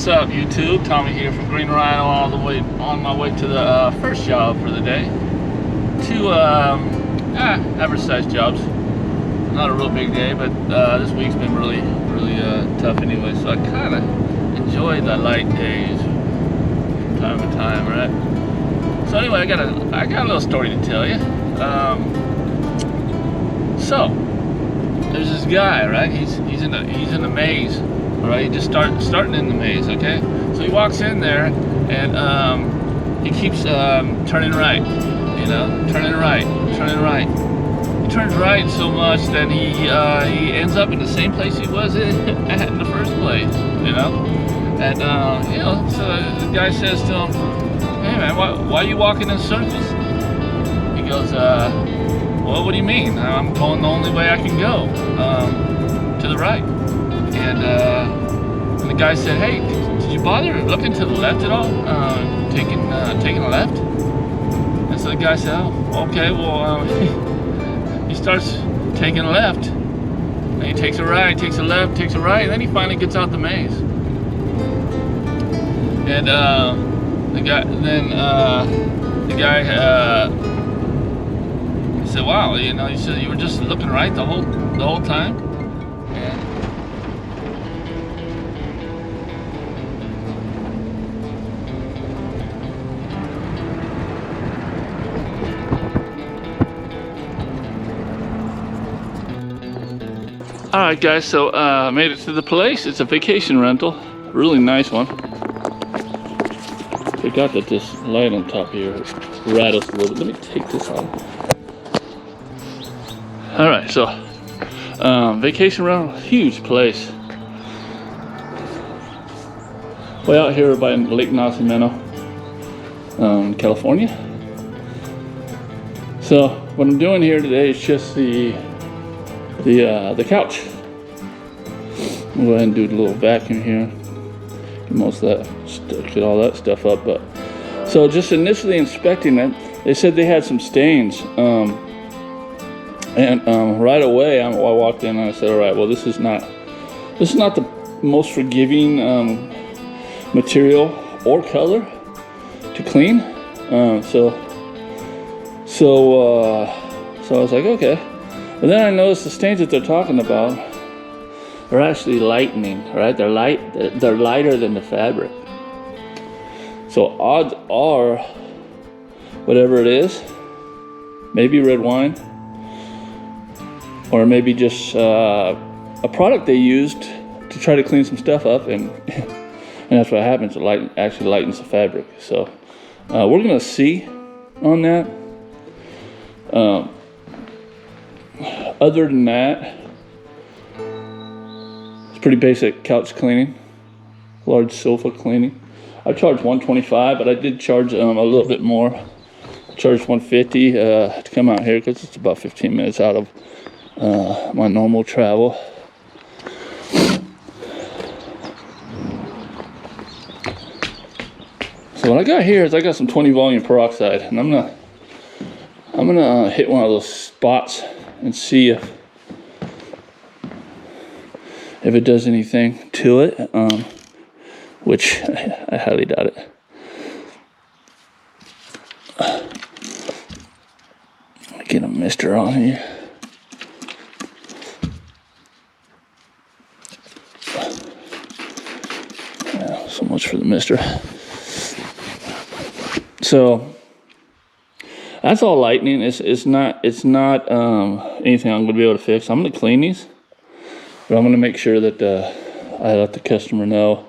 What's up, YouTube? Tommy here from Green Rhino, all the way on my way to the first job for the day. Two average sized jobs. Not a real big day, but this week's been really tough anyway. So I kind of enjoy the light days from time to time, right? So anyway, I got a little story to tell you. So there's this guy, right? He's in a maze. All right, he just starting in the maze, okay? So he walks in there and he keeps turning right, turning right. He turns right so much that he ends up in the same place he was in the first place, And so the guy says to him, "Hey man, why are you walking in circles?" He goes, "Well, what do you mean? I'm going the only way I can go, to the right." And the guy said, "Hey, did you bother looking to the left at all? Taking a left?" And so the guy said, "Oh, okay. Well," he starts taking a left, and he takes a right, takes a left, takes a right, and then he finally gets out the maze. And the guy he said, "Wow, he said you were just looking right the whole time." Alright guys, so made it to the place. It's a vacation rental. Really nice one. Forgot that this light on top here rattles a little bit. Let me take this off. Alright, so vacation rental, huge place. Way out here by Lake Nacimiento, California. So what I'm doing here today is just the couch. I'll go ahead and do a little vacuum here. Get most of that, get all that stuff up. But so just initially inspecting it, they said they had some stains. And right away I walked in and I said, all right, well this is not the most forgiving material or color to clean. So I was like, okay. But then I noticed the stains that they're talking about are actually lightening, right? They're lighter than the fabric. So odds are, whatever it is, maybe red wine, or maybe just a product they used to try to clean some stuff up, and that's what happens. It actually lightens the fabric. So we're gonna see on that. Other than that, it's pretty basic couch cleaning, large sofa cleaning. I charged $125, but I did charge a little bit more. I charged $150 to come out here because it's about 15 minutes out of my normal travel. So what I got here is I got some 20 volume peroxide, and I'm gonna hit one of those spots and see if it does anything to it, which I highly doubt it. Get a mister on here. Yeah, so much for the mister. So that's all lightning. It's not anything I'm gonna be able to fix. I'm gonna clean these, but I'm gonna make sure that I let the customer know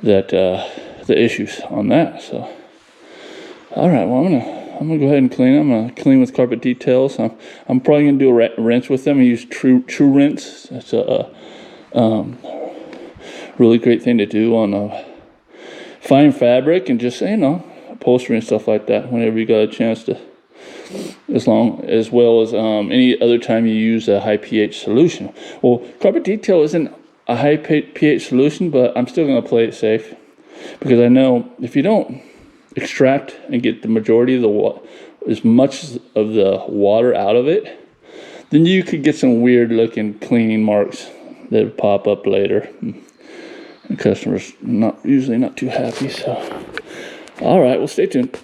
that the issues on that. So, all right. Well, I'm gonna go ahead and clean. I'm gonna clean with carpet details. I'm probably gonna do a rinse with them. I use True Rinse. That's a really great thing to do on fine fabric and just upholstery and stuff like that whenever you got a chance to, as well as any other time you use a high pH solution. Well, carpet detail isn't a high pH solution, but I'm still going to play it safe, because I know if you don't extract and get the majority of as much of the water out of it, then you could get some weird looking cleaning marks they'd pop up later. The customer's usually not too happy. So, all right, well, stay tuned.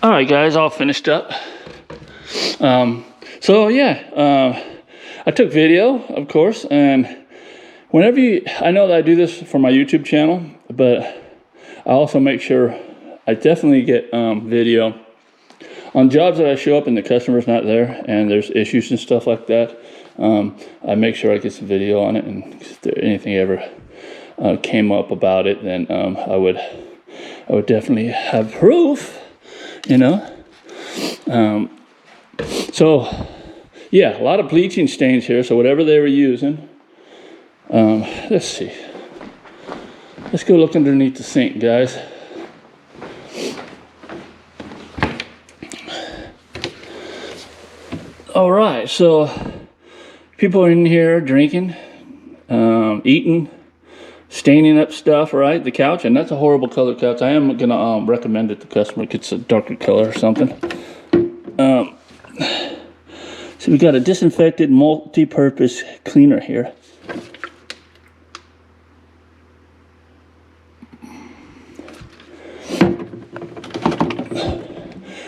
All right, guys, all finished up. So yeah, I took video, of course, and whenever I know that I do this for my YouTube channel, but I also make sure I definitely get video on jobs that I show up and the customer's not there and there's issues and stuff like that. I make sure I get some video on it, and if there anything ever came up about it, then I would definitely have proof. you know. So yeah, a lot of bleaching stains here. So whatever they were using, let's see. Let's go look underneath the sink, guys. All right, so people are in here drinking, eating, staining up stuff, right? The couch, and that's a horrible color couch. I am gonna recommend that the customer gets a darker color or something. So we got a disinfected multi-purpose cleaner here.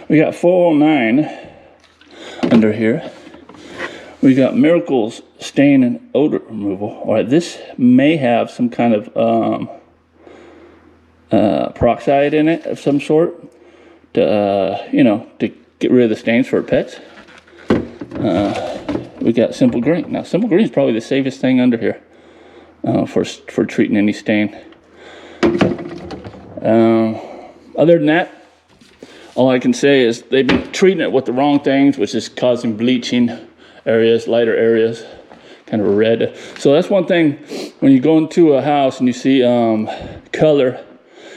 We got 409 under here. We got Miracle's stain and odor removal. All right, this may have some kind of peroxide in it of some sort to, you know, to get rid of the stains for pets. We got Simple Green. Now, Simple Green is probably the safest thing under here for treating any stain. Other than that, all I can say is they've been treating it with the wrong things, which is causing bleaching areas, lighter areas, kind of a red. So that's one thing when you go into a house and you see color.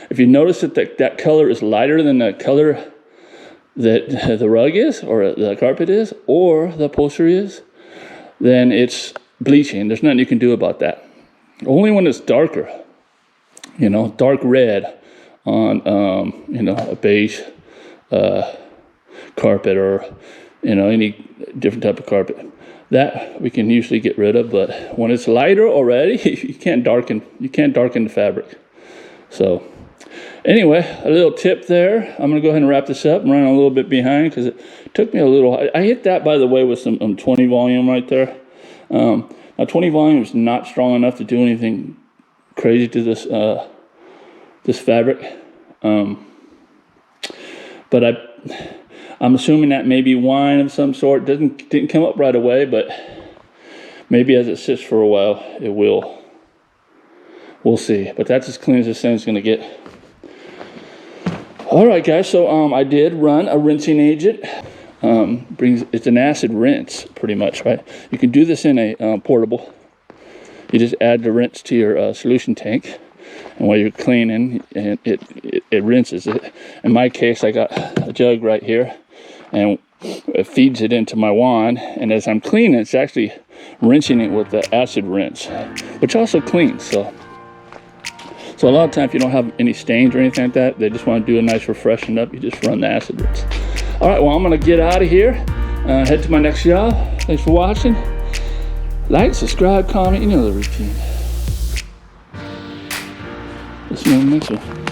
If you notice that color is lighter than the color that the rug is, or the carpet is, or the upholstery is, then it's bleaching. There's nothing you can do about that. Only when it's darker, you know, dark red on, you know, a beige carpet, or, you know, any different type of carpet, that we can usually get rid of. But when it's lighter already, you can't darken the fabric. So anyway, a little tip there. I'm gonna go ahead and wrap this up. I'm running a little bit behind because it took me a little. I hit that, by the way, with some 20 volume right there. Now 20 volume is not strong enough to do anything crazy to this this fabric. But I'm assuming that maybe wine of some sort didn't come up right away, but maybe as it sits for a while, it will. We'll see. But that's as clean as this thing's gonna get. All right, guys. So I did run a rinsing agent. It's an acid rinse, pretty much, right? You can do this in a portable. You just add the rinse to your solution tank. And while you're cleaning, it rinses it. In my case, I got a jug right here, and it feeds it into my wand. And as I'm cleaning, it's actually rinsing it with the acid rinse, which also cleans. So a lot of times, if you don't have any stains or anything like that, they just want to do a nice refreshing up, you just run the acid rinse. All right, well, I'm gonna get out of here, head to my next job. Thanks for watching. Like, subscribe, comment, you know the routine. See you on the next one.